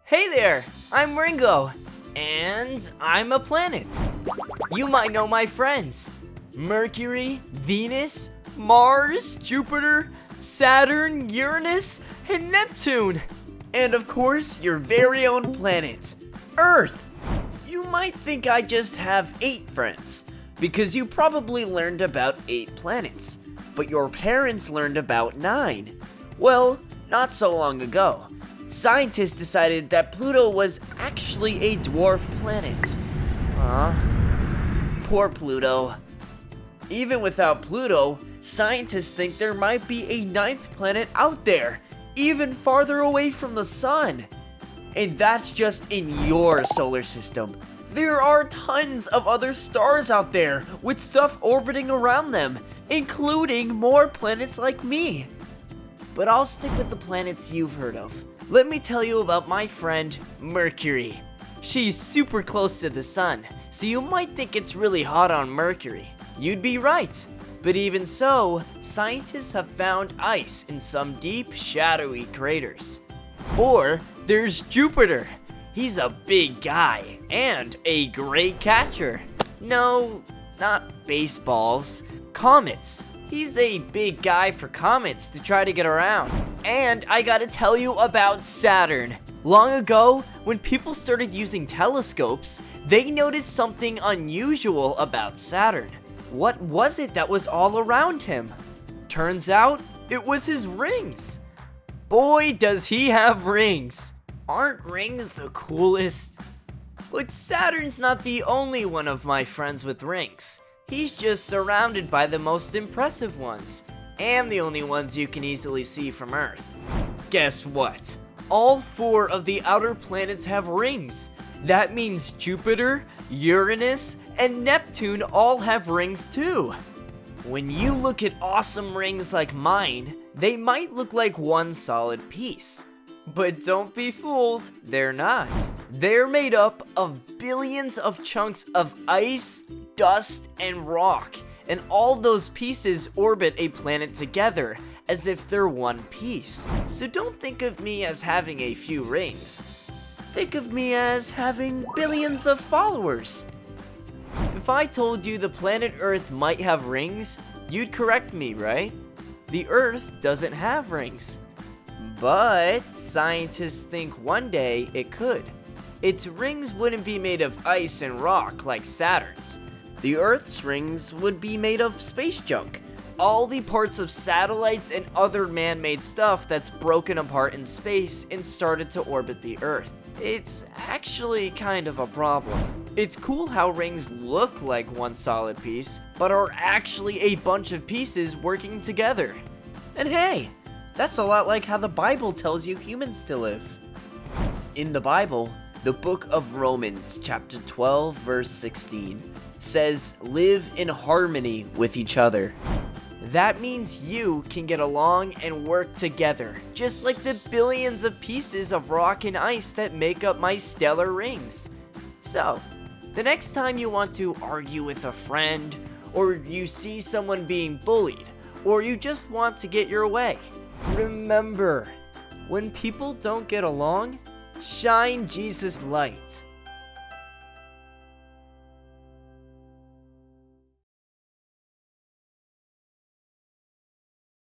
Hey there, I'm Ringo, and I'm a planet. You might know my friends: Mercury, Venus, Mars, Jupiter, Saturn, Uranus, and Neptune. And of course, your very own planet, Earth. You might think I just have 8 friends, because you probably learned about 8 planets, but your parents learned about 9. Well, not so long ago, scientists decided that Pluto was actually a dwarf planet. Poor Pluto. Even without Pluto, scientists think there might be a 9th planet out there, even farther away from the sun. And that's just in your solar system. There are tons of other stars out there with stuff orbiting around them, including more planets like me. But I'll stick with the planets you've heard of. Let me tell you about my friend, Mercury. She's super close to the sun, so you might think it's really hot on Mercury. You'd be right. But even so, scientists have found ice in some deep, shadowy craters. Or there's Jupiter. He's a big guy and a great catcher. No, not baseballs, comets. He's a big guy for comets to try to get around. And I gotta tell you about Saturn. Long ago, when people started using telescopes, they noticed something unusual about Saturn. What was it that was all around him? Turns out, it was his rings. Boy, does he have rings. Aren't rings the coolest? But Saturn's not the only one of my friends with rings. He's just surrounded by the most impressive ones, and the only ones you can easily see from Earth. Guess what? All 4 of the outer planets have rings. That means Jupiter, Uranus, and Neptune all have rings too. When you look at awesome rings like mine, they might look like one solid piece. But don't be fooled, they're not. They're made up of billions of chunks of ice, dust, and rock, and all those pieces orbit a planet together as if they're one piece. So don't think of me as having a few rings. Think of me as having billions of followers. If I told you the planet Earth might have rings, you'd correct me, right? The Earth doesn't have rings. But scientists think one day it could. Its rings wouldn't be made of ice and rock like Saturn's. The Earth's rings would be made of space junk, all the parts of satellites and other man-made stuff that's broken apart in space and started to orbit the Earth. It's actually kind of a problem. It's cool how rings look like one solid piece, but are actually a bunch of pieces working together. And hey, that's a lot like how the Bible tells you humans to live. In the Bible, the book of Romans, chapter 12, verse 16, says, "Live in harmony with each other." That means you can get along and work together, just like the billions of pieces of rock and ice that make up my stellar rings. So, the next time you want to argue with a friend, or you see someone being bullied, or you just want to get your way, remember, when people don't get along, shine Jesus' light.